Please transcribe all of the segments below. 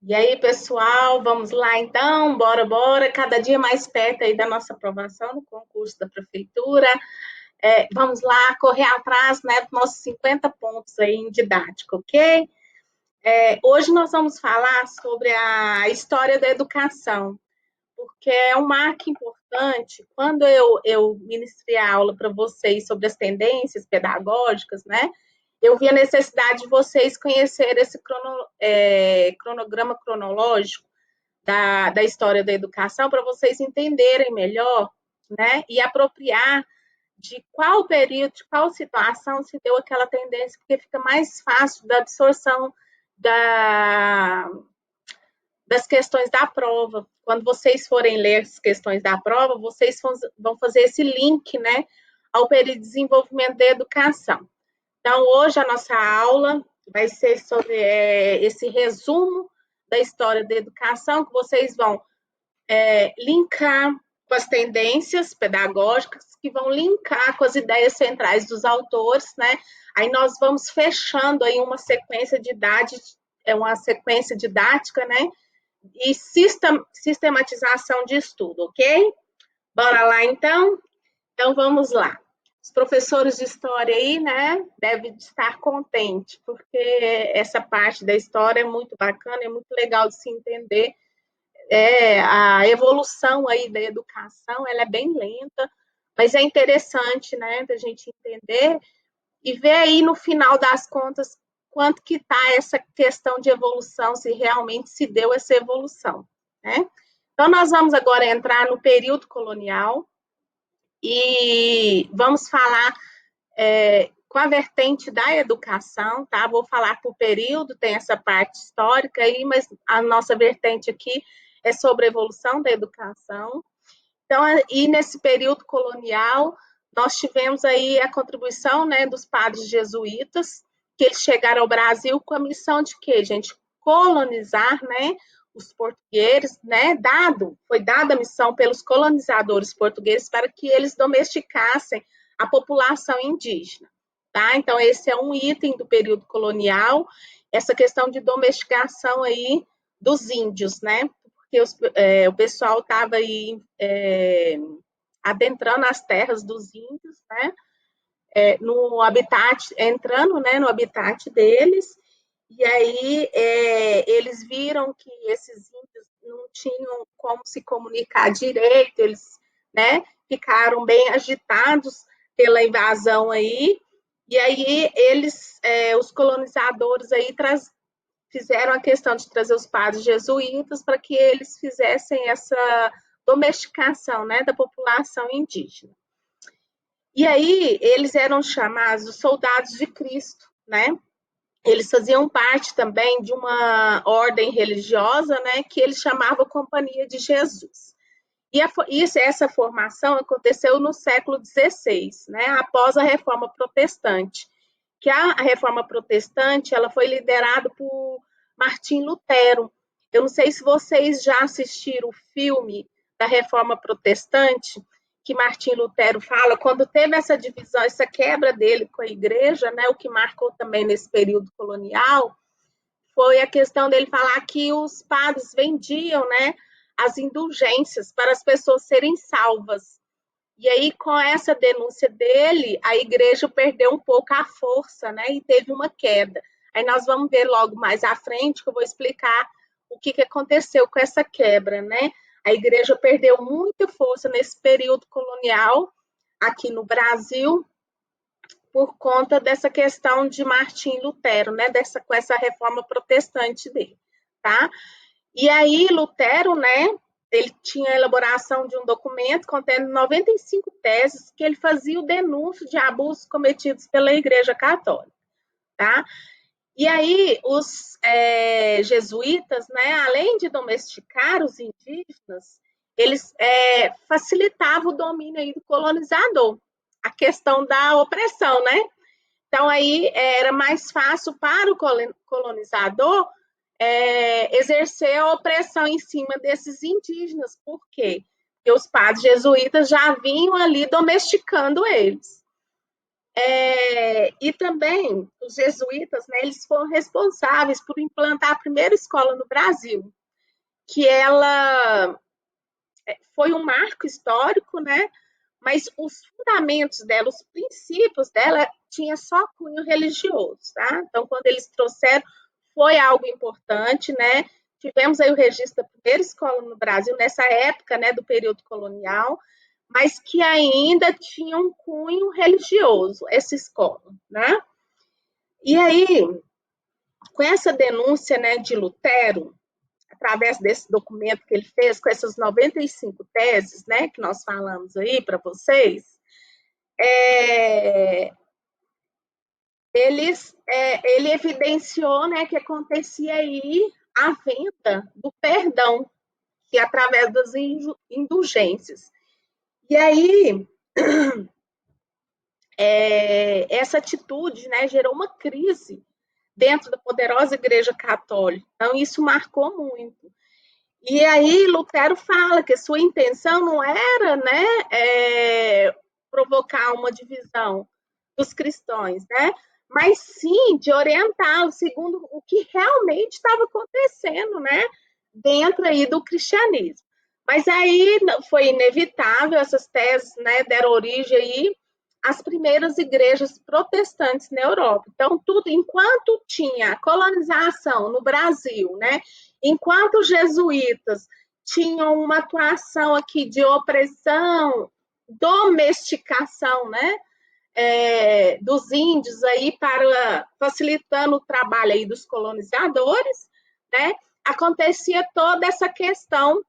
E aí, pessoal, vamos lá então, bora, cada dia mais perto aí da nossa aprovação no concurso da prefeitura. Vamos lá correr atrás, né, dos nossos 50 pontos aí em didática, ok? Hoje nós vamos falar sobre a história da educação, porque é um marco importante. Quando eu ministrei a aula para vocês sobre as tendências pedagógicas, né, eu vi a necessidade de vocês conhecerem esse cronograma cronológico da história da educação para vocês entenderem melhor, né, e apropriar de qual período, de qual situação se deu aquela tendência, porque fica mais fácil da absorção da, das questões da prova. Quando vocês forem ler as questões da prova, vocês vão fazer esse link, né, ao período de desenvolvimento da educação. Então, hoje a nossa aula vai ser sobre esse resumo da história da educação, que vocês vão linkar com as tendências pedagógicas, que vão linkar com as ideias centrais dos autores, né? Aí nós vamos fechando aí uma sequência de uma sequência didática, né? E sistematização de estudo, ok? Bora lá, então? Então, vamos lá. Os professores de história aí, né, devem estar contentes, porque essa parte da história é muito bacana, é muito legal de se entender. A evolução aí da educação, ela é bem lenta, mas é interessante, né, da gente entender e ver aí no final das contas quanto que está essa questão de evolução, se realmente se deu essa evolução, né? Então, nós vamos agora entrar no período colonial e vamos falar com a vertente da educação, tá? Vou falar por período, tem essa parte histórica aí, mas a nossa vertente aqui é sobre a evolução da educação. Então, e nesse período colonial, nós tivemos aí a contribuição, né, dos padres jesuítas, que eles chegaram ao Brasil com a missão de quê, gente? Colonizar, né, os portugueses, né, foi dada a missão pelos colonizadores portugueses para que eles domesticassem a população indígena, tá? Então, esse é um item do período colonial, essa questão de domesticação aí dos índios, né? Porque o pessoal estava aí adentrando as terras dos índios, né? No habitat, entrando, né, no habitat deles, e aí eles viram que esses índios não tinham como se comunicar direito, eles, né, ficaram bem agitados pela invasão aí, e aí eles, os colonizadores aí fizeram a questão de trazer os padres jesuítas para que eles fizessem essa domesticação, né, da população indígena. E aí eles eram chamados soldados de Cristo, né? Eles faziam parte também de uma ordem religiosa, né, que eles chamavam Companhia de Jesus. E essa formação aconteceu no século XVI, né, após a Reforma Protestante, que a Reforma Protestante ela foi liderada por Martim Lutero. Eu não sei se vocês já assistiram o filme da Reforma Protestante, que Martim Lutero fala, quando teve essa divisão, essa quebra dele com a igreja, né, o que marcou também nesse período colonial, foi a questão dele falar que os padres vendiam, né, as indulgências para as pessoas serem salvas. E aí, com essa denúncia dele, a igreja perdeu um pouco a força, né? E teve uma queda. Aí nós vamos ver logo mais à frente, que eu vou explicar o que, que aconteceu com essa quebra, né? A igreja perdeu muita força nesse período colonial aqui no Brasil, por conta dessa questão de Martim Lutero, né? Com essa reforma protestante dele, tá? E aí, Lutero, né, ele tinha a elaboração de um documento contendo 95 teses que ele fazia o denúncio de abusos cometidos pela Igreja Católica, tá? E aí, os jesuítas, né, além de domesticar os indígenas, eles facilitavam o domínio aí do colonizador, a questão da opressão, né? Então, aí era mais fácil para o colonizador exercer a opressão em cima desses indígenas. Por quê? Porque os padres jesuítas já vinham ali domesticando eles. E também os jesuítas, né, eles foram responsáveis por implantar a primeira escola no Brasil, que ela foi um marco histórico, né? Mas os fundamentos dela, os princípios dela, tinha só cunho religioso, tá? Então, quando eles trouxeram, foi algo importante, né? Tivemos aí o registro da primeira escola no Brasil, nessa época, né, do período colonial, mas que ainda tinha um cunho religioso, essa escola, né? E aí, com essa denúncia, né, de Lutero, através desse documento que ele fez, com essas 95 teses, né, que nós falamos aí para vocês, é, ele evidenciou, né, que acontecia aí a venda do perdão, que é através das indulgências. E aí, essa atitude, né, gerou uma crise dentro da poderosa Igreja Católica. Então, isso marcou muito. E aí Lutero fala que a sua intenção não era, né, provocar uma divisão dos cristãos, né, mas sim de orientá-los segundo o que realmente estava acontecendo, né, dentro aí do cristianismo. Mas aí foi inevitável, essas teses, né, deram origem aí às primeiras igrejas protestantes na Europa. Então, tudo, enquanto tinha colonização no Brasil, né, enquanto os jesuítas tinham uma atuação aqui de opressão, domesticação, né, dos índios aí para facilitando o trabalho aí dos colonizadores, né, acontecia toda essa questão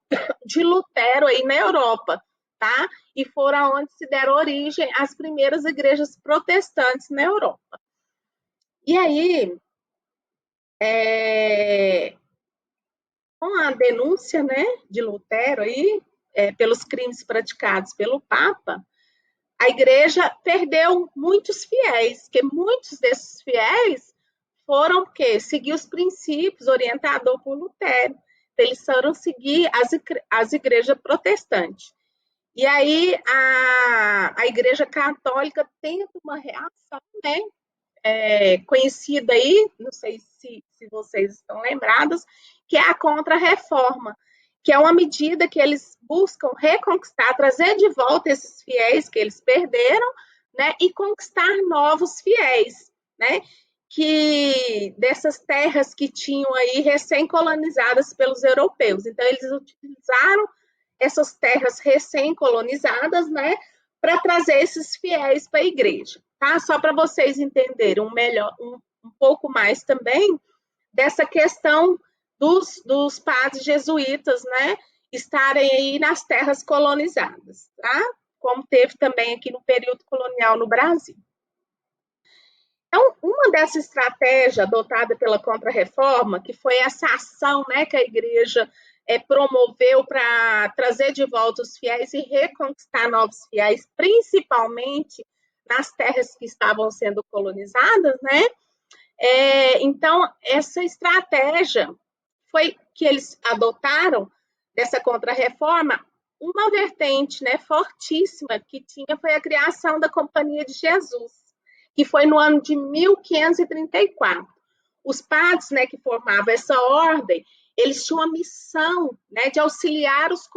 de Lutero aí na Europa, tá? E foram onde se deram origem às primeiras igrejas protestantes na Europa. E aí, com a denúncia, né, de Lutero aí, pelos crimes praticados pelo Papa, a igreja perdeu muitos fiéis, que muitos desses fiéis foram porque seguir os princípios orientados por Lutero. Eles foram seguir as igrejas protestantes. E aí a igreja católica tenta uma reação, né? Conhecida aí, não sei se vocês estão lembrados, que é a contra-reforma, que é uma medida que eles buscam reconquistar, trazer de volta esses fiéis que eles perderam, né, e conquistar novos fiéis, né, que dessas terras que tinham aí recém-colonizadas pelos europeus. Então, eles utilizaram essas terras recém-colonizadas, né, para trazer esses fiéis para a igreja, tá? Só para vocês entenderem um pouco mais também dessa questão dos padres jesuítas, né, estarem aí nas terras colonizadas, tá? Como teve também aqui no período colonial no Brasil. Então, uma dessa estratégia adotada pela Contra-Reforma, que foi essa ação, né, que a igreja promoveu para trazer de volta os fiéis e reconquistar novos fiéis, principalmente nas terras que estavam sendo colonizadas, né? Então, essa estratégia foi que eles adotaram dessa Contra-Reforma, uma vertente, né, fortíssima que tinha foi a criação da Companhia de Jesus, que foi no ano de 1534. Os padres, né, que formavam essa ordem, eles tinham a missão, né, de auxiliar os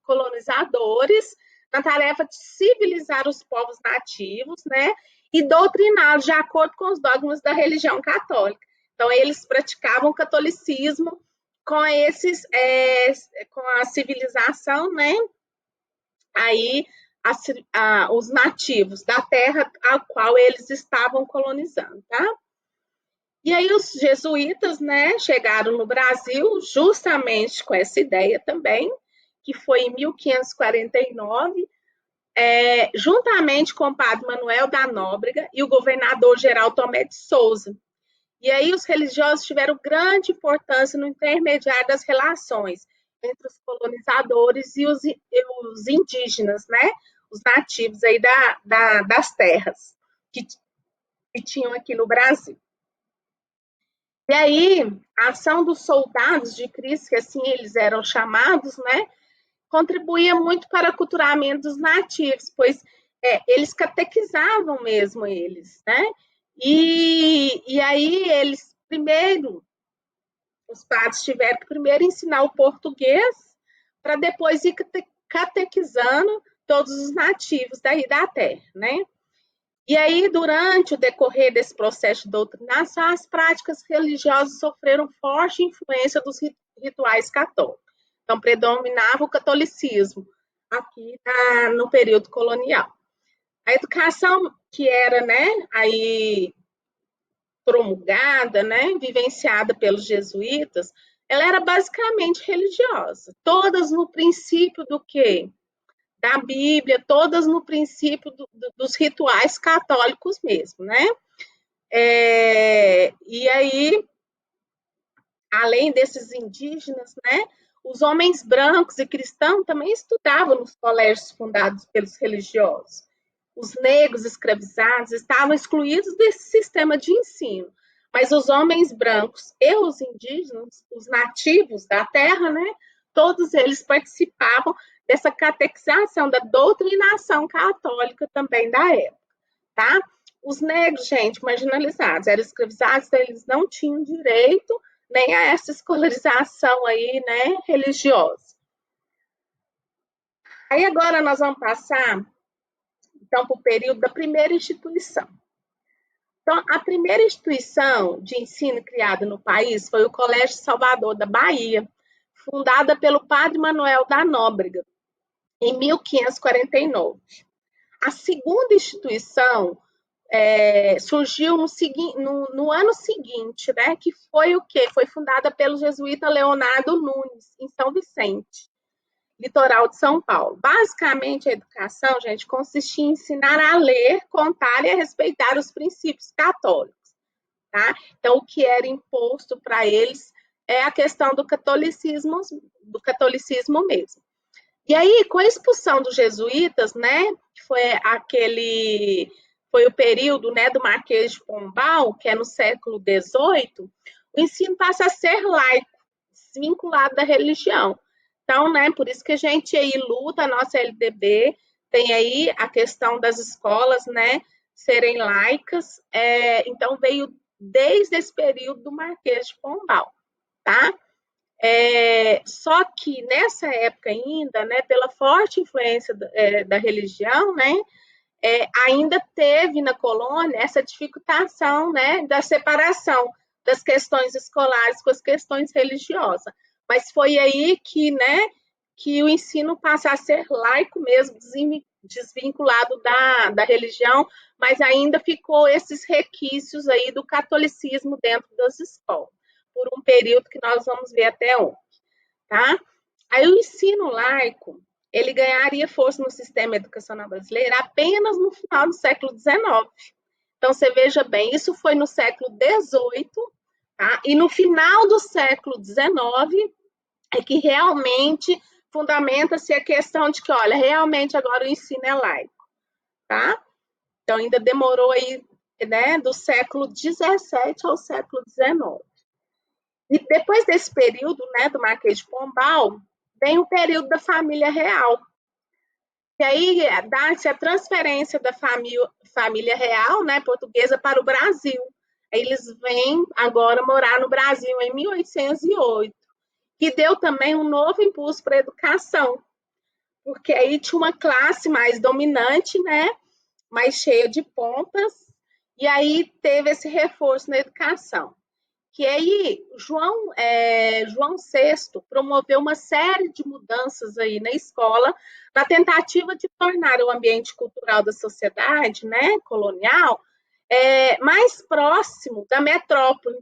colonizadores na tarefa de civilizar os povos nativos, né, e doutriná-los de acordo com os dogmas da religião católica. Então, eles praticavam o catolicismo com com a civilização, né, aí os nativos da terra a qual eles estavam colonizando, tá? E aí os jesuítas, né, chegaram no Brasil justamente com essa ideia também, que foi em 1549, juntamente com o padre Manuel da Nóbrega e o governador-geral Tomé de Souza. E aí os religiosos tiveram grande importância no intermediário das relações entre os colonizadores e os indígenas, né, os nativos aí das terras que tinham aqui no Brasil. E aí, a ação dos soldados de Cristo, que assim eles eram chamados, né, contribuía muito para o aculturamento dos nativos, pois eles catequizavam mesmo eles, né? E aí eles primeiro, os padres tiveram que primeiro ensinar o português para depois ir catequizando todos os nativos daí da terra, né? E aí, durante o decorrer desse processo de doutrinação, as práticas religiosas sofreram forte influência dos rituais católicos. Então, predominava o catolicismo aqui no período colonial. A educação que era, né, aí promulgada, né, vivenciada pelos jesuítas, ela era basicamente religiosa, todas no princípio do quê? Da Bíblia, todas no princípio dos rituais católicos mesmo, né? E aí, além desses indígenas, né, os homens brancos e cristãos também estudavam nos colégios fundados pelos religiosos. Os negros escravizados estavam excluídos desse sistema de ensino, mas os homens brancos e os indígenas, os nativos da terra, né, todos eles participavam dessa catequização, da doutrinação católica também da época, tá? Os negros, gente, marginalizados, eram escravizados, eles não tinham direito nem a essa escolarização aí, né, religiosa. Aí agora nós vamos passar, então, para o período da primeira instituição. Então, a primeira instituição de ensino criada no país foi o Colégio Salvador da Bahia, fundada pelo padre Manuel da Nóbrega, em 1549. A segunda instituição surgiu no ano seguinte, né, que foi o quê? Foi fundada pelo jesuíta Leonardo Nunes, em São Vicente, litoral de São Paulo. Basicamente, a educação, gente, consistia em ensinar a ler, contar e a respeitar os princípios católicos, tá? Então, o que era imposto para eles é a questão do catolicismo mesmo. E aí, com a expulsão dos jesuítas, né, que foi o período, né, do Marquês de Pombal, que é no século XVIII, o ensino passa a ser laico, desvinculado da religião. Então, né, por isso que a gente aí luta, a nossa LDB tem aí a questão das escolas, né, serem laicas. Então, veio desde esse período do Marquês de Pombal, tá? Só que nessa época ainda, né, pela forte influência da religião, né, ainda teve na colônia essa dificultação, né, da separação das questões escolares com as questões religiosas. Mas foi aí que, né, que o ensino passa a ser laico mesmo, desvinculado da religião, mas ainda ficou esses requisitos aí do catolicismo dentro das escolas, por um período que nós vamos ver até onde, tá? Aí o ensino laico, ele ganharia força no sistema educacional brasileiro apenas no final do século XIX. Então, você veja bem, isso foi no século XVIII, tá? E no final do século XIX é que realmente fundamenta-se a questão de que, olha, realmente agora o ensino é laico, tá? Então, ainda demorou aí, né, do século XVII ao século XIX. E depois desse período, né, do Marquês de Pombal, vem o período da família real. E aí dá-se a transferência da família real, né, portuguesa, para o Brasil. Aí eles vêm agora morar no Brasil em 1808, que deu também um novo impulso para a educação, porque aí tinha uma classe mais dominante, né, mais cheia de pompas, e aí teve esse reforço na educação. Que aí João VI promoveu uma série de mudanças aí na escola, na tentativa de tornar o ambiente cultural da sociedade, né, colonial, mais próximo da metrópole,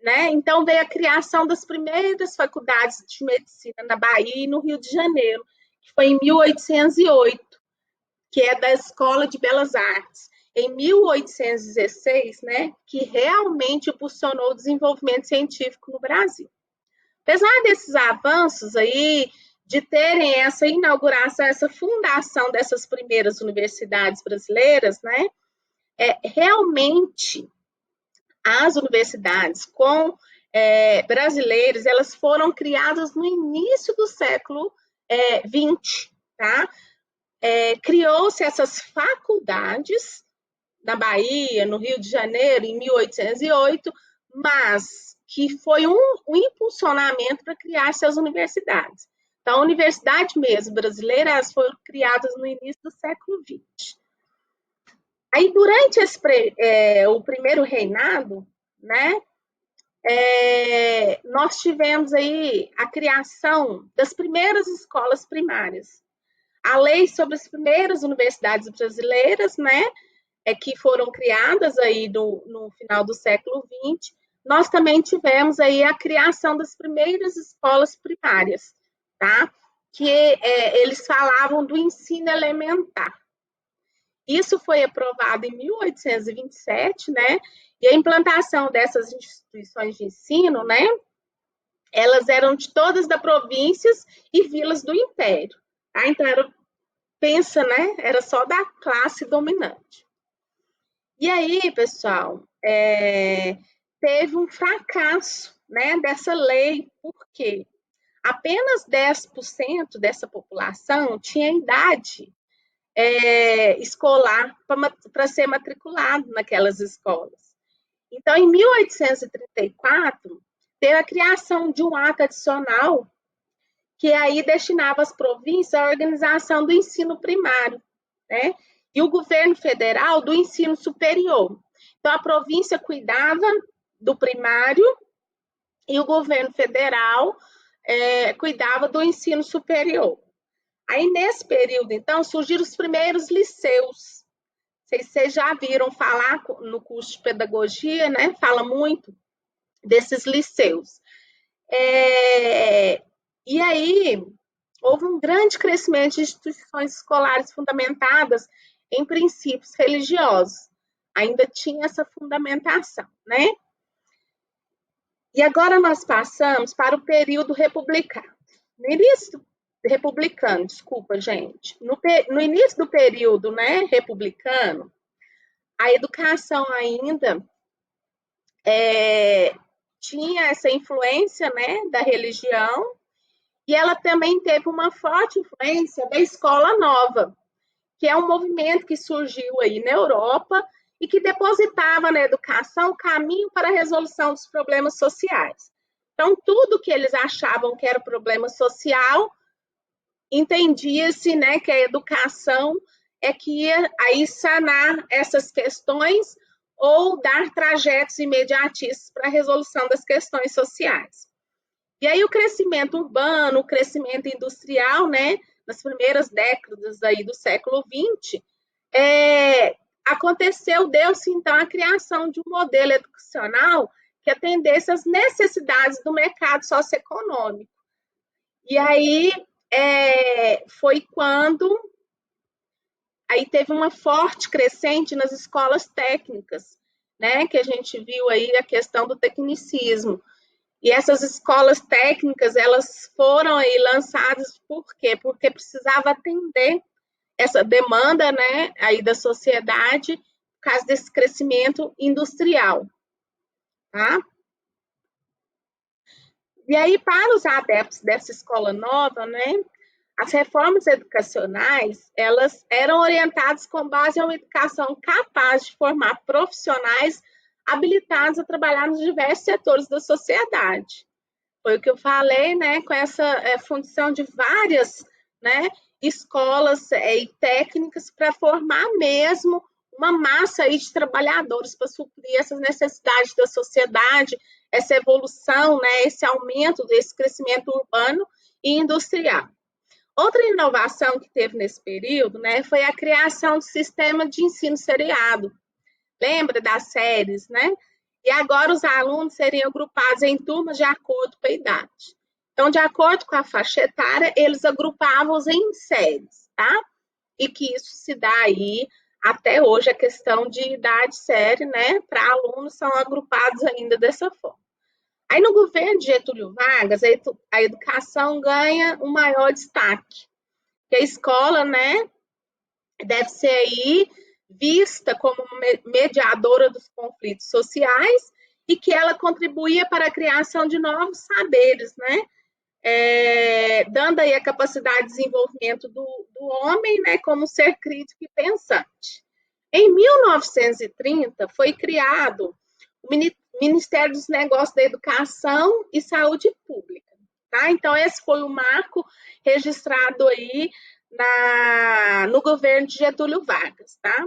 né? Então veio a criação das primeiras faculdades de medicina na Bahia e no Rio de Janeiro, que foi em 1808, que é da Escola de Belas Artes, em 1816, né, que realmente impulsionou o desenvolvimento científico no Brasil. Apesar desses avanços aí, de terem essa inauguração, essa fundação dessas primeiras universidades brasileiras, né, realmente as universidades brasileiras, elas foram criadas no início do século XX, tá? criou-se essas faculdades na Bahia, no Rio de Janeiro, em 1808, mas que foi um impulsionamento para criar essas universidades. Então, a universidade mesmo brasileira, elas foram criadas no início do século XX. Aí, durante o primeiro reinado, né, nós tivemos aí a criação das primeiras escolas primárias. A lei sobre as primeiras universidades brasileiras, né, que foram criadas aí no final do século XX, nós também tivemos aí a criação das primeiras escolas primárias, tá? Que eles falavam do ensino elementar. Isso foi aprovado em 1827, né? E a implantação dessas instituições de ensino, né? Elas eram de todas das províncias e vilas do Império. Tá? Então, pensa, né? Era só da classe dominante. E aí, pessoal, teve um fracasso, né, dessa lei, porque apenas 10% dessa população tinha idade escolar para ser matriculado naquelas escolas. Então, em 1834, teve a criação de um ato adicional que aí destinava as províncias à organização do ensino primário, né? E o governo federal do ensino superior. Então, a província cuidava do primário e o governo federal cuidava do ensino superior. Aí, nesse período, então, surgiram os primeiros liceus. Vocês já viram falar no curso de pedagogia, né? Fala muito desses liceus. E aí, houve um grande crescimento de instituições escolares fundamentadas em princípios religiosos. Ainda tinha essa fundamentação, né? E agora nós passamos para o período republicano. No início republicano, desculpa, gente. No início do período, né, republicano, a educação ainda tinha essa influência, né, da religião, e ela também teve uma forte influência da escola nova, que é um movimento que surgiu aí na Europa e que depositava na educação o caminho para a resolução dos problemas sociais. Então, tudo que eles achavam que era problema social, entendia-se, né, que a educação que ia aí sanar essas questões ou dar trajetos imediatistas para a resolução das questões sociais. E aí o crescimento urbano, o crescimento industrial, né, nas primeiras décadas aí do século XX, aconteceu, deu-se então a criação de um modelo educacional que atendesse às necessidades do mercado socioeconômico. E aí foi quando aí teve uma forte crescente nas escolas técnicas, né, que a gente viu aí a questão do tecnicismo. E essas escolas técnicas, elas foram aí lançadas por quê? Porque precisava atender essa demanda, né, aí da sociedade, por causa desse crescimento industrial, tá? E aí, para os adeptos dessa escola nova, né, as reformas educacionais, elas eram orientadas com base em uma educação capaz de formar profissionais habilitados a trabalhar nos diversos setores da sociedade. Foi o que eu falei, né, com essa função de várias, né, escolas e técnicas para formar mesmo uma massa aí de trabalhadores para suprir essas necessidades da sociedade, essa evolução, né, esse aumento desse crescimento urbano e industrial. Outra inovação que teve nesse período, né, foi a criação do sistema de ensino seriado. Lembra das séries, né? E agora os alunos seriam agrupados em turmas de acordo com a idade. Então, de acordo com a faixa etária, eles agrupavam-os em séries, tá? E que isso se dá aí até hoje, a questão de idade série, né? Para alunos são agrupados ainda dessa forma. Aí, no governo de Getúlio Vargas, a educação ganha um maior destaque. Que a escola, né, deve ser aí vista como mediadora dos conflitos sociais e que ela contribuía para a criação de novos saberes, né, dando aí a capacidade de desenvolvimento do homem, né, como ser crítico e pensante. Em 1930, foi criado o Ministério dos Negócios da Educação e Saúde Pública. Tá? Então, esse foi o marco registrado aí no governo de Getúlio Vargas. Tá?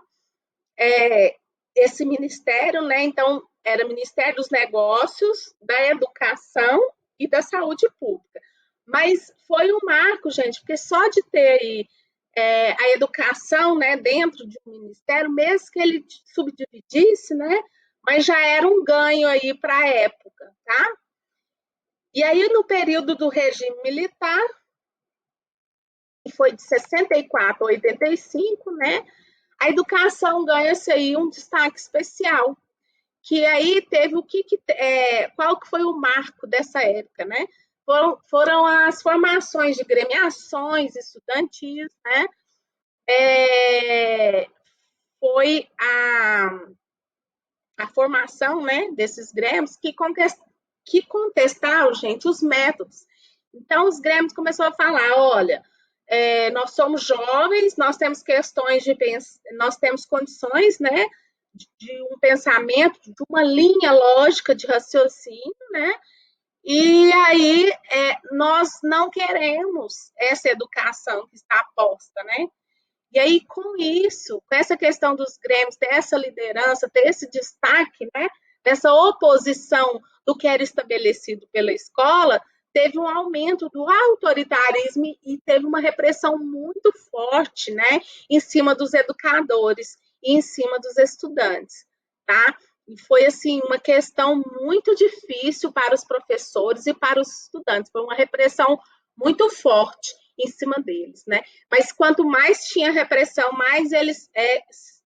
Esse ministério, né, então, era Ministério dos Negócios, da Educação e da Saúde Pública. Mas foi um marco, gente, porque só de ter aí, a educação, né, dentro de um ministério, mesmo que ele subdividisse, né, mas já era um ganho aí para a época, tá? E aí, no período do regime militar, que foi de 64 a 85, né, a educação ganha-se aí um destaque especial, que aí teve qual que foi o marco dessa época, né? Foram as formações de gremiações estudantis, né? Foi a formação, né, desses grêmios que contestaram, gente, os métodos. Então, os grêmios começaram a falar, olha, nós somos jovens, nós temos questões nós temos condições, né, de um pensamento, de uma linha lógica de raciocínio, né, e aí nós não queremos essa educação que está posta, né, e aí, com isso, com essa questão dos grêmios, ter essa liderança, ter esse destaque, né, dessa oposição do que era estabelecido pela escola, teve um aumento do autoritarismo e teve uma repressão muito forte, né, em cima dos educadores e em cima dos estudantes, tá? E foi, assim, uma questão muito difícil para os professores e para os estudantes. Foi uma repressão muito forte em cima deles, né? Mas quanto mais tinha repressão, mais eles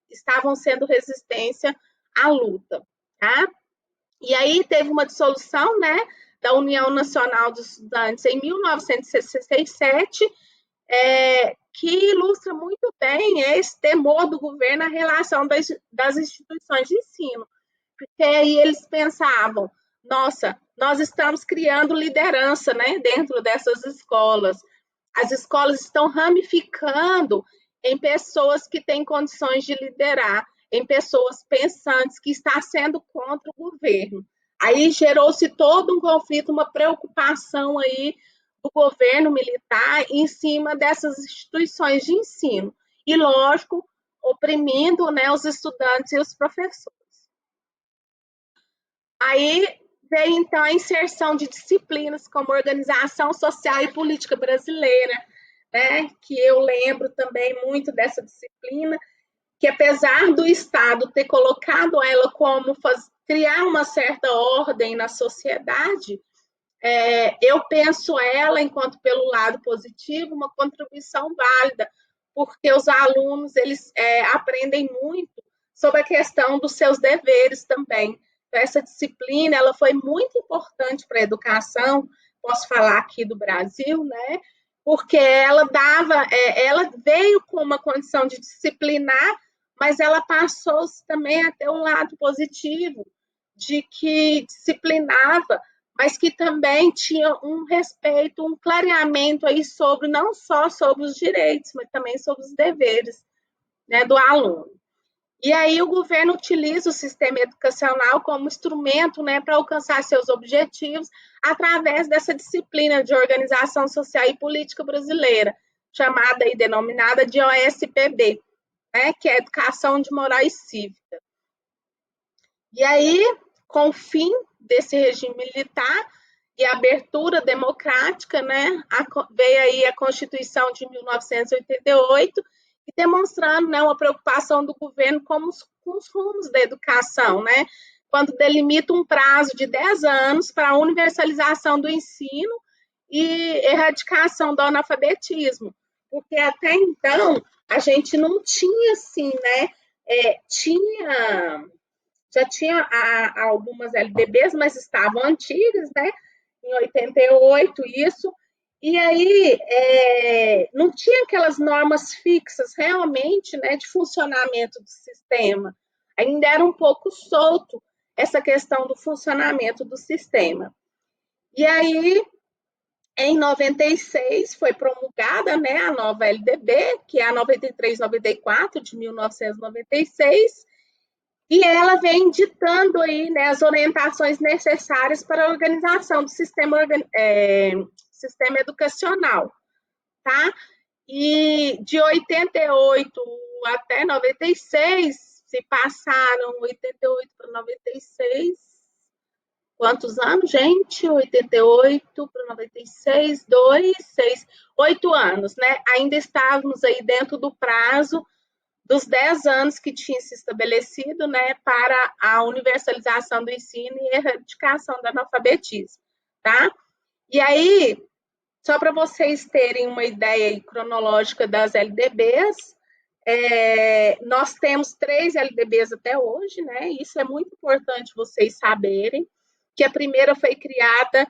estavam sendo resistência à luta, tá? E aí teve uma dissolução, né, da União Nacional dos Estudantes em 1967, que ilustra muito bem esse temor do governo à relação das instituições de ensino, porque aí eles pensavam, nossa, nós estamos criando liderança, né, dentro dessas escolas. As escolas estão ramificando em pessoas que têm condições de liderar, em pessoas pensantes que está sendo contra o governo. Aí gerou-se todo um conflito, uma preocupação aí do governo militar em cima dessas instituições de ensino. E, lógico, oprimindo, né, os estudantes e os professores. Aí veio, então, a inserção de disciplinas como organização social e política brasileira, né, que eu lembro também muito dessa disciplina, que apesar do Estado ter colocado ela como criar uma certa ordem na sociedade, eu penso ela, enquanto pelo lado positivo, uma contribuição válida, porque os alunos eles aprendem muito sobre a questão dos seus deveres também. Então, essa disciplina ela foi muito importante para a educação, posso falar aqui do Brasil, né? Porque ela veio com uma condição de disciplinar, mas ela passou também a ter um lado positivo, de que disciplinava, mas que também tinha um respeito, um clareamento aí sobre, não só sobre os direitos, mas também sobre os deveres, né, do aluno. E aí o governo utiliza o sistema educacional como instrumento, né, para alcançar seus objetivos através dessa disciplina de organização social e política brasileira, chamada e denominada de OSPB, né, que é Educação de Moral e Cívica. E aí, com o fim desse regime militar e a abertura democrática, né, veio aí a Constituição de 1988, e demonstrando, né, uma preocupação do governo com os rumos da educação, né, quando delimita um prazo de 10 anos para a universalização do ensino e erradicação do analfabetismo, porque até então a gente não tinha assim, né, já tinha algumas LDBs, mas estavam antigas, né? Em 88, isso. E aí não tinha aquelas normas fixas realmente, né, de funcionamento do sistema. Ainda era um pouco solto essa questão do funcionamento do sistema. E aí Em 96 foi promulgada, né, a nova LDB, que é a 93/94 de 1996, e ela vem ditando aí, né, as orientações necessárias para a organização do sistema educacional, tá? E de 88 até 96, se passaram 88 para 96, quantos anos, gente? 88 para 96, 2, 6, 8 anos, né? Ainda estávamos aí dentro do prazo dos 10 anos que tinha se estabelecido, né, para a universalização do ensino e erradicação do analfabetismo, tá? E aí, só para vocês terem uma ideia cronológica das LDBs, nós temos 3 LDBs até hoje, né? Isso é muito importante vocês saberem, que a primeira foi criada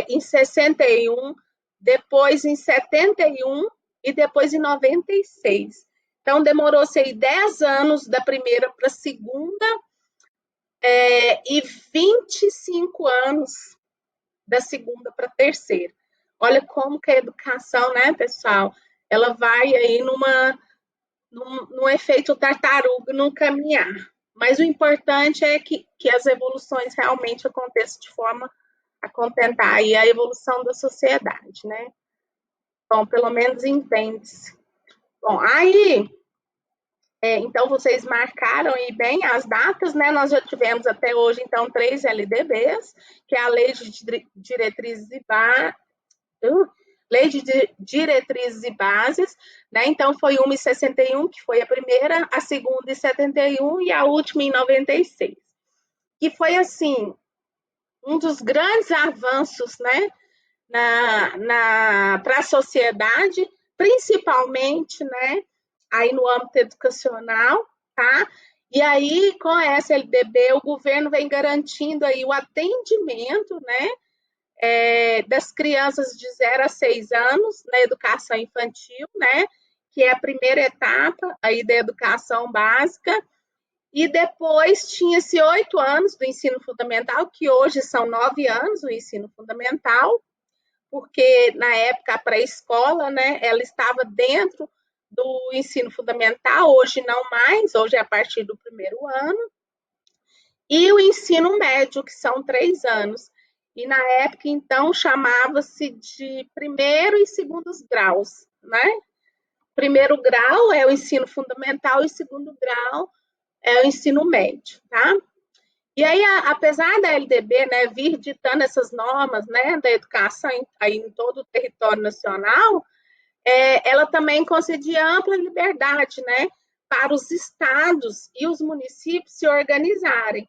em 61, depois em 71 e depois em 96. Então, demorou-se aí 10 anos da primeira para a segunda e 25 anos da segunda para a terceira. Olha como que a educação, né, pessoal, ela vai aí num efeito tartaruga, num caminhar. Mas o importante é que as evoluções realmente aconteçam de forma a contentar aí a evolução da sociedade, né? Bom, pelo menos entende-se. Bom, aí, então vocês marcaram aí bem as datas, né? Nós já tivemos até hoje, então, 3 LDBs, que é a Lei de Diretrizes e Lei de Diretrizes e Bases, né? Então, foi uma em 61, que foi a primeira, a segunda em 71 e a última em 96. Que foi, assim, um dos grandes avanços, né, para a sociedade, principalmente, né, aí no âmbito educacional, tá? E aí, com essa LDB, o governo vem garantindo aí o atendimento, né, das crianças de 0 a 6 anos na educação infantil, né, que é a primeira etapa aí da educação básica, e depois tinha-se 8 anos do ensino fundamental, que hoje são 9 anos o ensino fundamental, porque na época a pré-escola, né, ela estava dentro do ensino fundamental, hoje não mais, hoje é a partir do primeiro ano, e o ensino médio, que são 3 anos. E na época, então, chamava-se de primeiro e segundos graus, né? Primeiro grau é o ensino fundamental e segundo grau é o ensino médio, tá? E aí, apesar da LDB, né, vir ditando essas normas, né, da educação aí em todo o território nacional, ela também concedia ampla liberdade, né, para os estados e os municípios se organizarem,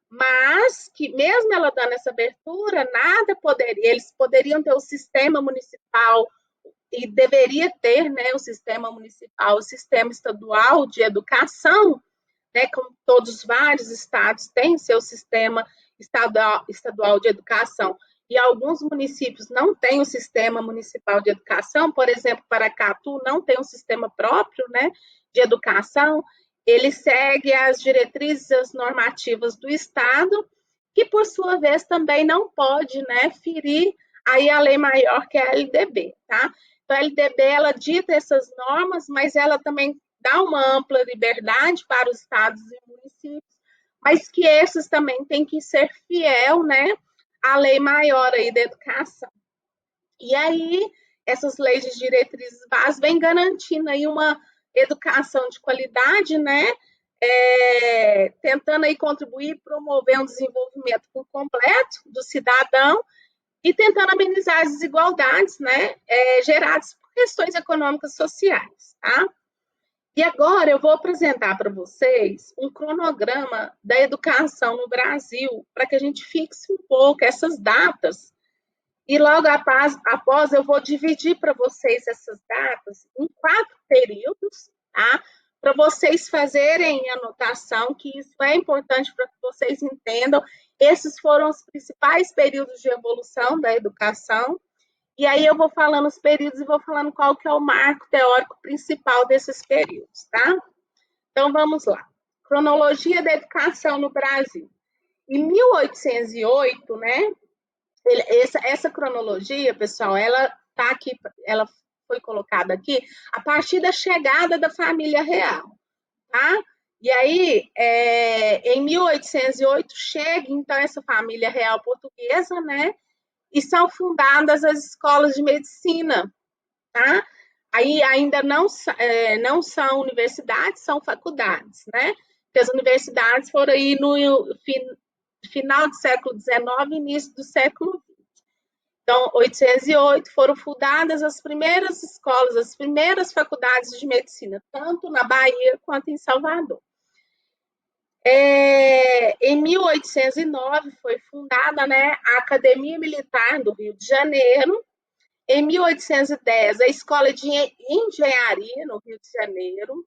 mas que mesmo ela dando essa abertura, nada poderia, eles poderiam ter o sistema municipal e deveria ter, né, o sistema municipal, o sistema estadual de educação, né, como todos vários estados têm seu sistema estadual de educação, e alguns municípios não têm o sistema municipal de educação, por exemplo, Paracatu não tem um sistema próprio, né, de educação, ele segue as diretrizes as normativas do estado, que por sua vez também não pode, né, ferir aí a lei maior que é a LDB, tá? Então a LDB ela dita essas normas, mas ela também dá uma ampla liberdade para os estados e municípios, mas que esses também têm que ser fiel, né, à lei maior aí da educação. E aí, essas leis de diretrizes básicas vêm garantindo aí uma educação de qualidade, né, tentando aí contribuir e promover um desenvolvimento por completo do cidadão e tentando amenizar as desigualdades, né, geradas por questões econômicas e sociais, tá? E agora eu vou apresentar para vocês um cronograma da educação no Brasil, para que a gente fixe um pouco essas datas. E logo após eu vou dividir para vocês essas datas em 4 períodos, tá? Para vocês fazerem anotação, que isso é importante para que vocês entendam. Esses foram os principais períodos de evolução da educação. E aí eu vou falando os períodos e vou falando qual que é o marco teórico principal desses períodos, tá? Então vamos lá. Cronologia da educação no Brasil. Em 1808, né, essa cronologia, pessoal, ela tá aqui, ela foi colocada aqui a partir da chegada da família real, tá? E aí, em 1808, chega então essa família real portuguesa, né? E são fundadas as escolas de medicina, tá? Aí ainda não são universidades, são faculdades, né? Porque as universidades foram aí no final do século XIX, início do século XX. Então, 808 foram fundadas as primeiras escolas, as primeiras faculdades de medicina, tanto na Bahia quanto em Salvador. Em 1809 foi fundada, né, a Academia Militar do Rio de Janeiro. Em 1810, a Escola de Engenharia no Rio de Janeiro.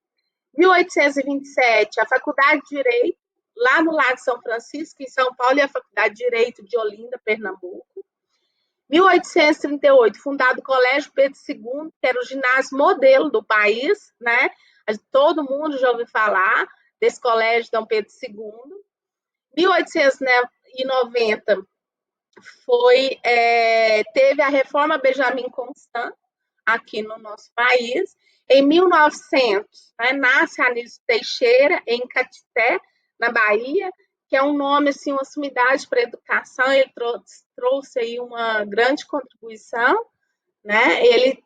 1827, a Faculdade de Direito, lá no Lago São Francisco, em São Paulo, e a Faculdade de Direito de Olinda, Pernambuco. 1838, fundado o Colégio Pedro II, que era o ginásio modelo do país, né? Todo mundo já ouviu falar desse colégio Dom Pedro II. 1890 teve a reforma Benjamin Constant aqui no nosso país. Em 1900, né, nasce Anísio Teixeira, em Catité, na Bahia, que é um nome, assim, uma sumidade para a educação. Ele trouxe aí uma grande contribuição, né? Ele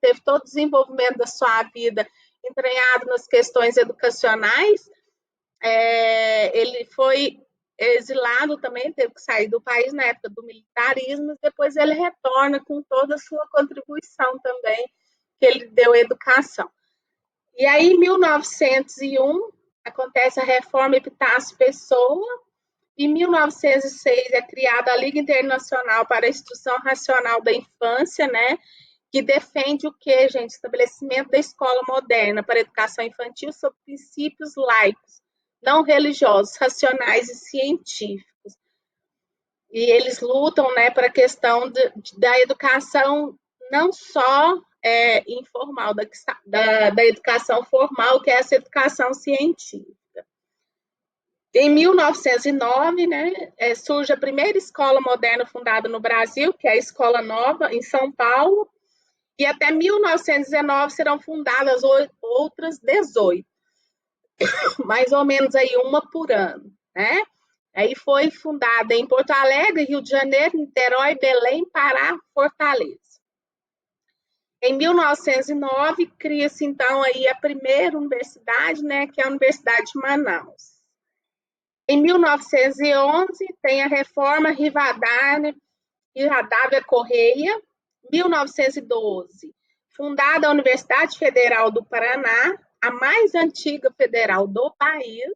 teve todo o desenvolvimento da sua vida entranhado nas questões educacionais. Ele foi exilado também, teve que sair do país na época do militarismo, depois ele retorna com toda a sua contribuição também, que ele deu à educação. E aí, em 1901, acontece a reforma Epitácio Pessoa. Em 1906 é criada a Liga Internacional para a Instrução Racional da Infância, né? Que defende o quê, gente? Estabelecimento da escola moderna para a educação infantil sob princípios laicos, não religiosos, racionais e científicos. E eles lutam, né, para a questão da educação não só informal, da educação formal, que é essa educação científica. Em 1909, né, surge a primeira escola moderna fundada no Brasil, que é a Escola Nova, em São Paulo, e até 1919 serão fundadas outras 18, mais ou menos aí uma por ano, né? Aí foi fundada em Porto Alegre, Rio de Janeiro, Niterói, Belém, Pará, Fortaleza. Em 1909 cria-se então aí a primeira universidade, né, que é a Universidade de Manaus. Em 1911 tem a reforma Rivadavia Correia. 1912, fundada a Universidade Federal do Paraná, a mais antiga federal do país.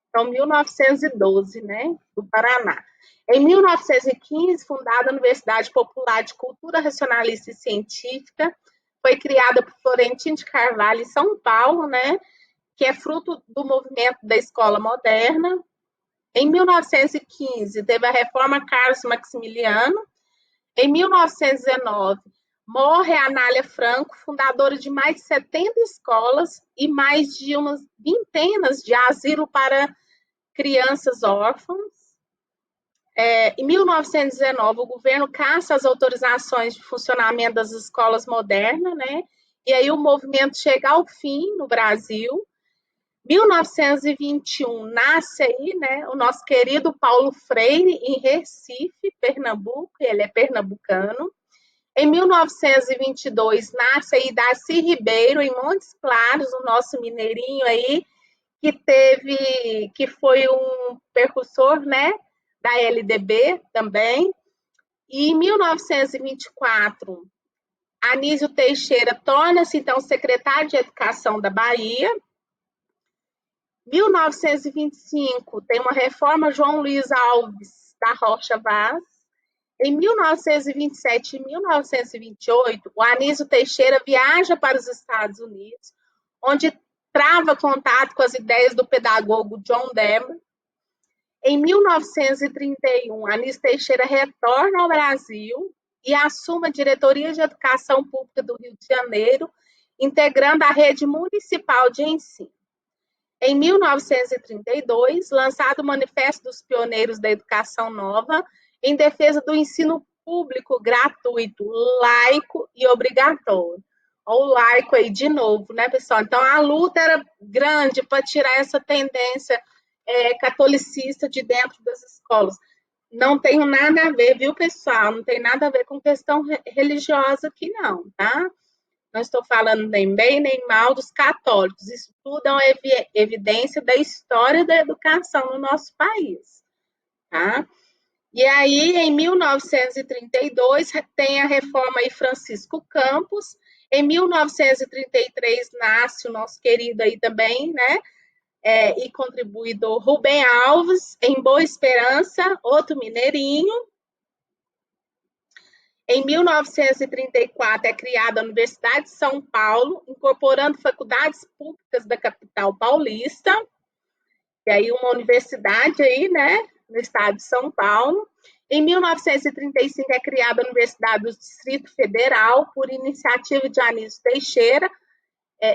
Então, 1912, né, do Paraná. Em 1915, fundada a Universidade Popular de Cultura Racionalista e Científica, foi criada por Florentino de Carvalho, em São Paulo, né, que é fruto do movimento da Escola Moderna. Em 1915, teve a reforma Carlos Maximiliano. Em 1919, morre a Anália Franco, fundadora de mais de 70 escolas e mais de umas vintenas de asilo para crianças órfãs. Em 1919, o governo caça as autorizações de funcionamento das escolas modernas, né? E aí o movimento chega ao fim no Brasil. 1921 nasce aí, né, o nosso querido Paulo Freire, em Recife, Pernambuco, ele é pernambucano. Em 1922 nasce aí Darcy Ribeiro, em Montes Claros, o nosso mineirinho aí, que foi um precursor, né, da LDB também. E em 1924, Anísio Teixeira torna-se, então, secretário de Educação da Bahia. 1925, tem uma reforma João Luiz Alves da Rocha Vaz. Em 1927 e 1928, o Anísio Teixeira viaja para os Estados Unidos, onde trava contato com as ideias do pedagogo John Dewey. Em 1931, Anísio Teixeira retorna ao Brasil e assume a diretoria de Educação Pública do Rio de Janeiro, integrando a rede municipal de ensino. Em 1932, lançado o Manifesto dos Pioneiros da Educação Nova, em defesa do ensino público gratuito, laico e obrigatório. Olha o laico aí de novo, né, pessoal? Então, a luta era grande para tirar essa tendência catolicista de dentro das escolas. Não tem nada a ver, viu, pessoal? Não tem nada a ver com questão religiosa aqui, não, tá? Não estou falando nem bem nem mal dos católicos. Isso tudo é uma evidência da história da educação no nosso país, tá? E aí, em 1932, tem a reforma aí Francisco Campos. Em 1933, nasce o nosso querido aí também, né? E contribuidor Rubem Alves, em Boa Esperança, outro mineirinho. Em 1934, é criada a Universidade de São Paulo, incorporando faculdades públicas da capital paulista, e aí uma universidade aí, né, no estado de São Paulo. Em 1935, é criada a Universidade do Distrito Federal, por iniciativa de Anísio Teixeira.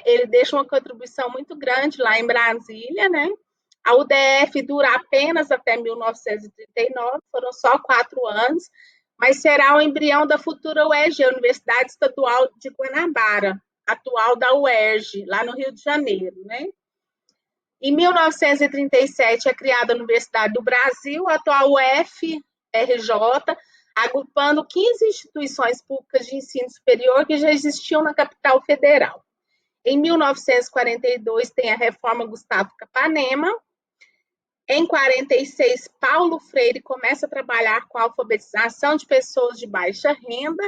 Ele deixa uma contribuição muito grande lá em Brasília, né? A UDF dura apenas até 1939, foram só 4 anos, mas será o embrião da futura UERJ, a Universidade Estadual de Guanabara, atual da UERJ, lá no Rio de Janeiro, né? Em 1937 é criada a Universidade do Brasil, a atual UFRJ, agrupando 15 instituições públicas de ensino superior que já existiam na capital federal. Em 1942 tem a reforma Gustavo Capanema. Em 46, Paulo Freire começa a trabalhar com a alfabetização de pessoas de baixa renda.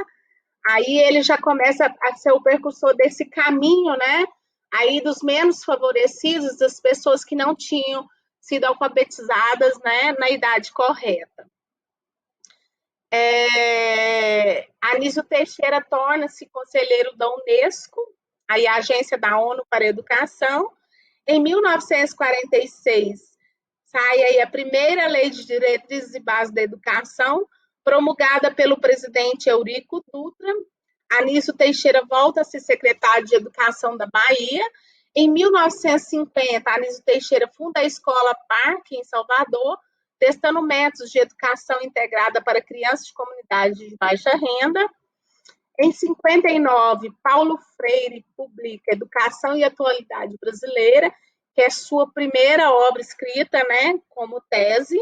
Aí ele já começa a ser o precursor desse caminho, né? Aí dos menos favorecidos, das pessoas que não tinham sido alfabetizadas, né, na idade correta. Anísio Teixeira torna-se conselheiro da Unesco, aí a Agência da ONU para a Educação. Em 1946, sai aí a primeira Lei de Diretrizes e Bases da Educação, promulgada pelo presidente Eurico Dutra. Anísio Teixeira volta a ser secretário de Educação da Bahia. Em 1950, Anísio Teixeira funda a Escola Parque, em Salvador, testando métodos de educação integrada para crianças de comunidades de baixa renda. Em 59, Paulo Freire publica Educação e Atualidade Brasileira, que é sua primeira obra escrita, né, como tese.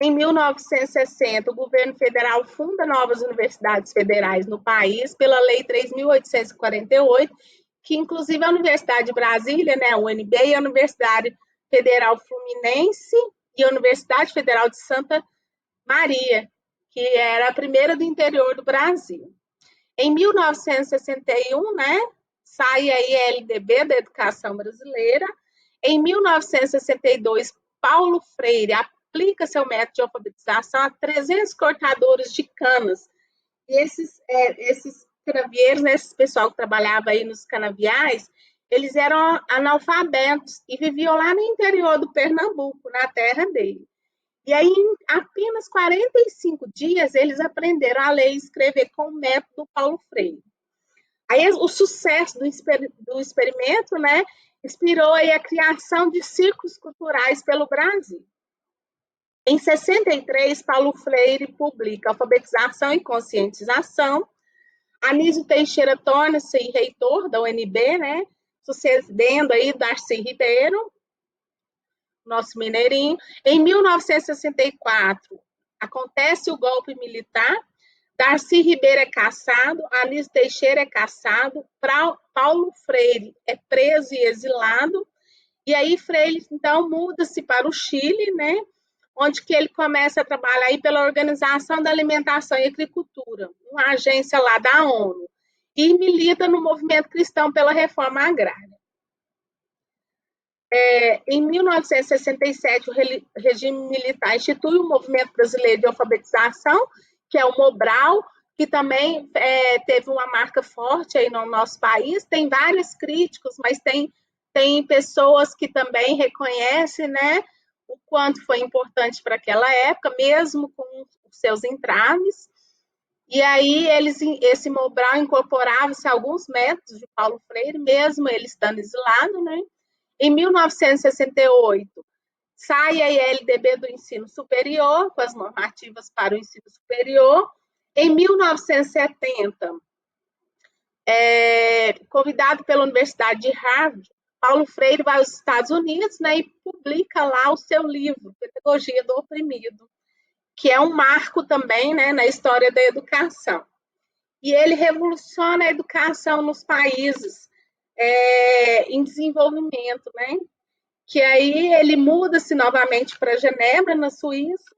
Em 1960, o governo federal funda novas universidades federais no país pela Lei 3.848, que inclusive a Universidade de Brasília, né, a UNB, e a Universidade Federal Fluminense e a Universidade Federal de Santa Maria, que era a primeira do interior do Brasil. Em 1961, né, sai aí a LDB da Educação Brasileira. Em 1962, Paulo Freire aplica seu método de alfabetização a 300 cortadores de canas. E esses canavieiros, né, esse pessoal que trabalhava aí nos canaviais, eles eram analfabetos e viviam lá no interior do Pernambuco, na terra dele. E aí, em apenas 45 dias, eles aprenderam a ler e escrever com o método Paulo Freire. Aí, o sucesso do experimento, né, inspirou aí a criação de círculos culturais pelo Brasil. Em 63, Paulo Freire publica Alfabetização e Conscientização. Anísio Teixeira torna-se reitor da UNB, né, sucedendo aí Darcy Ribeiro, nosso mineirinho. Em 1964, acontece o golpe militar, Darcy Ribeiro é cassado, Anísio Teixeira é cassado, Paulo Freire é preso e exilado, e aí Freire, então, muda-se para o Chile, né, onde que ele começa a trabalhar aí pela Organização da Alimentação e Agricultura, uma agência lá da ONU, e milita no movimento cristão pela reforma agrária. Em 1967, o regime militar institui o Movimento Brasileiro de Alfabetização, que é o Mobral, que também teve uma marca forte aí no nosso país. Tem vários críticos, mas tem pessoas que também reconhecem, né, o quanto foi importante para aquela época, mesmo com os seus entraves. E aí esse Mobral incorporava-se alguns métodos de Paulo Freire, mesmo ele estando exilado, né? Em 1968, sai a ILDB do ensino superior, com as normativas para o ensino superior. Em 1970, convidado pela Universidade de Harvard, Paulo Freire vai aos Estados Unidos, né, e publica lá o seu livro, Pedagogia do Oprimido, que é um marco também, né, na história da educação. E ele revoluciona a educação nos países em desenvolvimento, né? Que aí ele muda-se novamente para Genebra, na Suíça,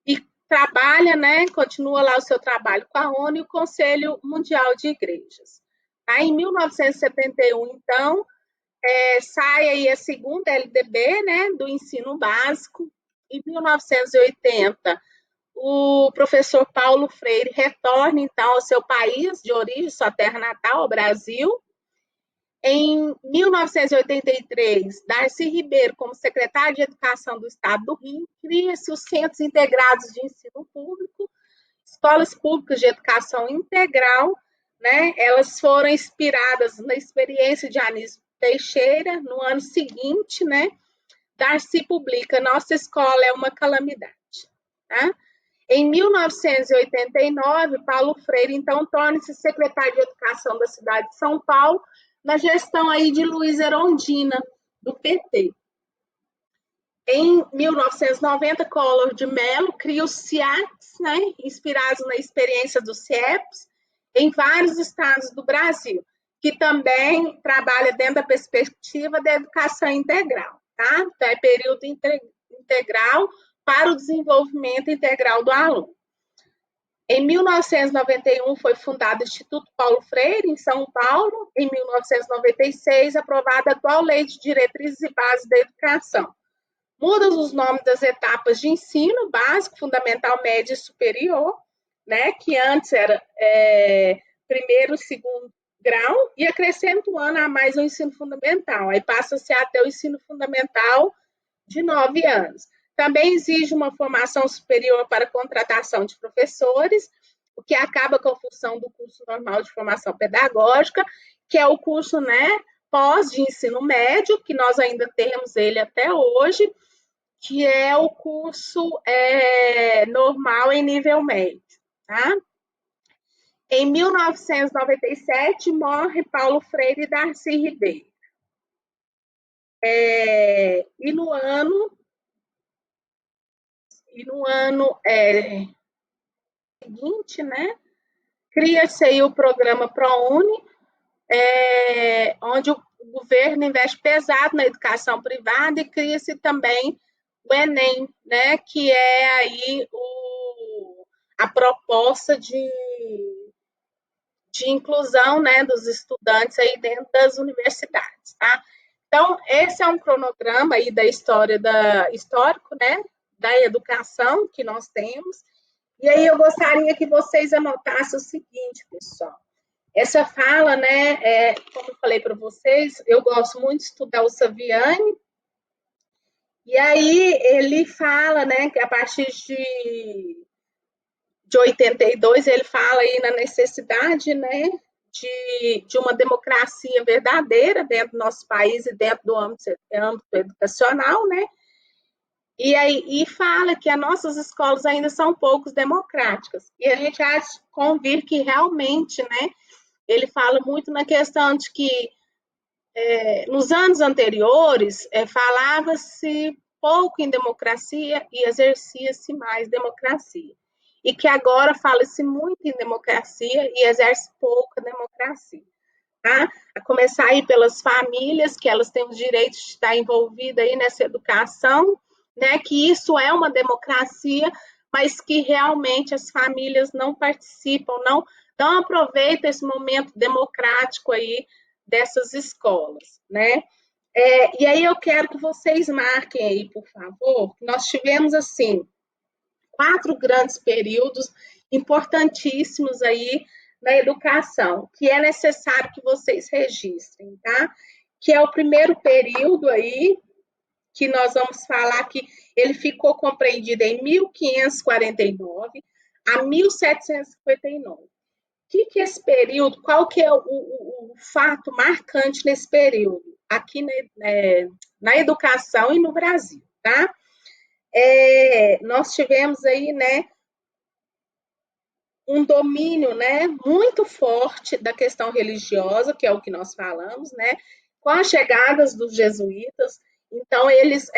e trabalha, né? Continua lá o seu trabalho com a ONU e o Conselho Mundial de Igrejas. Aí, em 1971, então, sai aí a segunda LDB, né? Do ensino básico. Em 1980, o professor Paulo Freire retorna, então, ao seu país de origem, sua terra natal, ao Brasil. Em 1983, Darcy Ribeiro, como secretário de Educação do Estado do Rio, cria-se os Centros Integrados de Ensino Público, escolas públicas de educação integral, né? Elas foram inspiradas na experiência de Anísio Teixeira. No ano seguinte, né? Darcy publica Nossa Escola é uma Calamidade. Tá? Em 1989, Paulo Freire, então, torna-se secretário de Educação da cidade de São Paulo, na gestão aí de Luiz Erundina, do PT. Em 1990, Collor de Mello cria os CIAPs, né, inspirados na experiência dos CIEPs, em vários estados do Brasil, que também trabalha dentro da perspectiva da educação integral. Tá? Então, é período integral para o desenvolvimento integral do aluno. Em 1991, foi fundado o Instituto Paulo Freire, em São Paulo. Em 1996, aprovada a atual Lei de Diretrizes e Bases da Educação. Mudam os nomes das etapas de ensino, básico, fundamental, médio e superior, né, que antes era primeiro, segundo grau, e acrescenta um ano a mais o ensino fundamental. Aí passa-se até o ensino fundamental de 9 anos. Também exige uma formação superior para contratação de professores, o que acaba com a função do curso normal de formação pedagógica, que é o curso, né, pós de ensino médio, que nós ainda temos ele até hoje, que é o curso normal em nível médio. Tá? Em 1997, morre Paulo Freire e Darcy Ribeiro. E no ano seguinte, né, cria-se aí o programa ProUni, onde o governo investe pesado na educação privada, e cria-se também o Enem, né, que é aí a proposta de inclusão, né, dos estudantes aí dentro das universidades, tá? Então, esse é um cronograma aí da história histórico, né, da educação que nós temos. E aí eu gostaria que vocês anotassem o seguinte, pessoal. Essa fala, né, como eu falei para vocês, eu gosto muito de estudar o Saviani, e aí ele fala, né, que a partir de 82, ele fala aí na necessidade, né, de uma democracia verdadeira dentro do nosso país e dentro do âmbito educacional, né, e fala que as nossas escolas ainda são poucos democráticas, e a gente há de convir que realmente, né, ele fala muito na questão de que nos anos anteriores falava-se pouco em democracia e exercia-se mais democracia. E que agora fala-se muito em democracia e exerce pouca democracia. Tá? A começar aí pelas famílias, que elas têm os direitos de estar envolvidas aí nessa educação, né? Que isso é uma democracia, mas que realmente as famílias não participam, não aproveitam esse momento democrático aí dessas escolas, né? E aí eu quero que vocês marquem aí, por favor, que nós tivemos, assim, 4 grandes períodos importantíssimos aí na educação, que é necessário que vocês registrem, tá? Que é o primeiro período aí, que nós vamos falar que ele ficou compreendido em 1549 a 1759. O que é esse período? Qual que é o fato marcante nesse período, aqui na educação e no Brasil? tá? Nós tivemos aí, né, um domínio, né, muito forte da questão religiosa, que é o que nós falamos, né, com as chegadas dos jesuítas. Então, eles,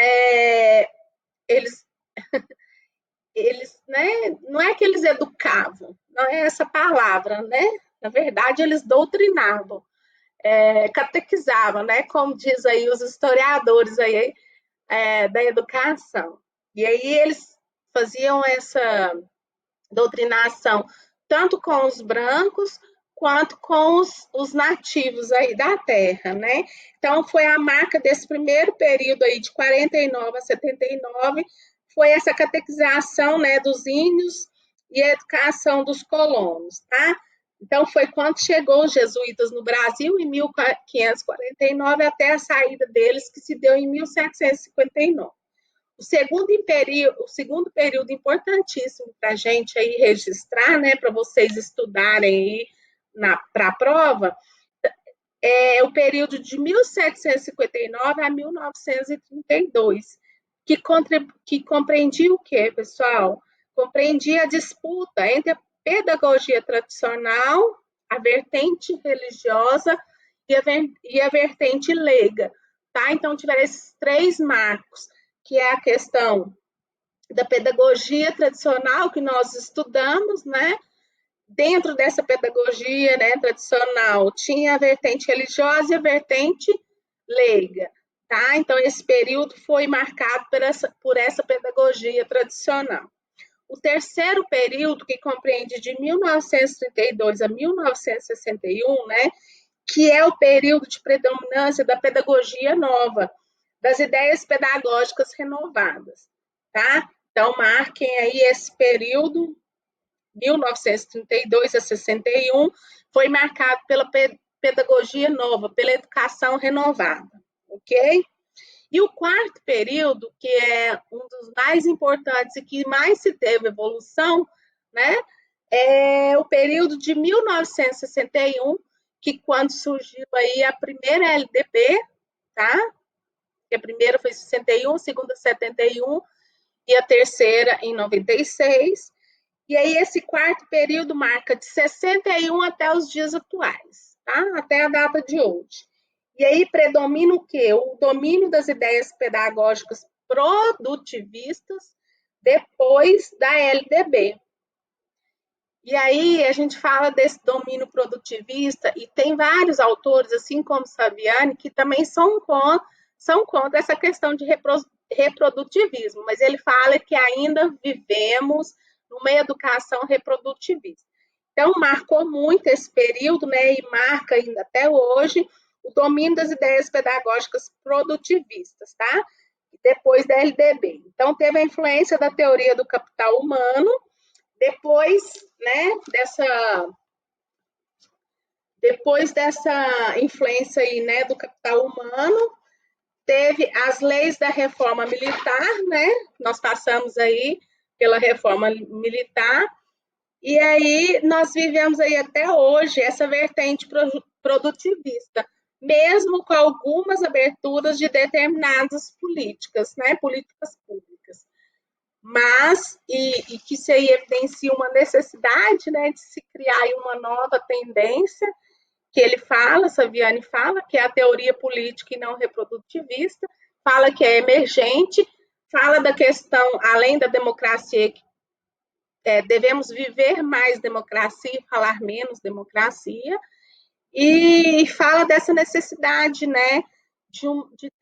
né, não é que eles educavam, não é essa palavra, né? Na verdade, eles doutrinavam, catequizavam, né? Como diz aí os historiadores aí, da educação. E aí eles faziam essa doutrinação tanto com os brancos quanto com os nativos aí da terra, né? Então foi a marca desse primeiro período aí de 49 a 79, foi essa catequização, né, dos índios e a educação dos colonos, tá? Então foi quando chegou os jesuítas no Brasil em 1549 até a saída deles que se deu em 1759. O segundo período importantíssimo para a gente aí registrar, né, para vocês estudarem aí para a prova, é o período de 1759 a 1932, que compreendia o quê, pessoal? Compreendia a disputa entre a pedagogia tradicional, a vertente religiosa e a vertente leiga, tá? Então, tiveram esses três marcos, que é a questão da pedagogia tradicional que nós estudamos, né? Dentro dessa pedagogia, né, tradicional, tinha a vertente religiosa e a vertente leiga, tá? Então, esse período foi marcado por essa pedagogia tradicional. O terceiro período, que compreende de 1932 a 1961, né, que é o período de predominância da pedagogia nova, das ideias pedagógicas renovadas, tá? Então, marquem aí esse período, 1932 a 61, foi marcado pela pedagogia nova, pela educação renovada, ok? E o quarto período, que é um dos mais importantes e que mais se teve evolução, né, é o período de 1961, que quando surgiu aí a primeira LDB, tá? Que a primeira foi em 61, a segunda 71 e a terceira em 96. E aí esse quarto período marca de 61 até os dias atuais, tá? Até a data de hoje. E aí predomina o quê? O domínio das ideias pedagógicas produtivistas depois da LDB. E aí a gente fala desse domínio produtivista e tem vários autores, assim como Saviani, que também são contra essa questão de reprodutivismo, mas ele fala que ainda vivemos numa educação reprodutivista. Então, marcou muito esse período, né, e marca ainda até hoje o domínio das ideias pedagógicas produtivistas, tá? Depois da LDB. Então, teve a influência da teoria do capital humano, depois, né, dessa influência aí, né, do capital humano, teve as leis da reforma militar, né? Nós passamos aí pela reforma militar e aí nós vivemos aí até hoje essa vertente produtivista, mesmo com algumas aberturas de determinadas políticas, né? Políticas públicas. Mas, e que isso aí evidencia uma necessidade, né, de se criar uma nova tendência, que ele fala, Saviani fala, que é a teoria política e não reprodutivista, fala que é emergente, fala da questão, além da democracia, que devemos viver mais democracia e falar menos democracia, e fala dessa necessidade, né, de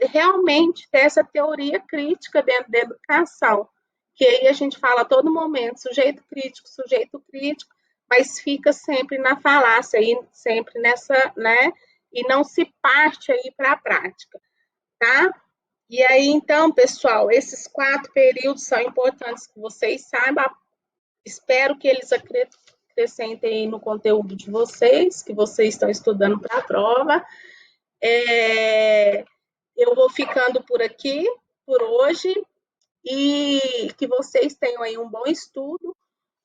realmente ter essa teoria crítica dentro da educação, que aí a gente fala a todo momento, sujeito crítico, mas fica sempre na falácia, aí, sempre nessa, né, e não se parte aí para a prática, tá? E aí, então, pessoal, esses 4 períodos são importantes que vocês saibam, espero que eles acrescentem no conteúdo de vocês, que vocês estão estudando para a prova. Eu vou ficando por aqui, por hoje, e que vocês tenham aí um bom estudo,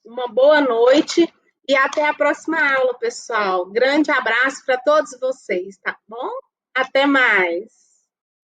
uma boa noite e até a próxima aula, pessoal. Grande abraço para todos vocês, tá bom? Até mais.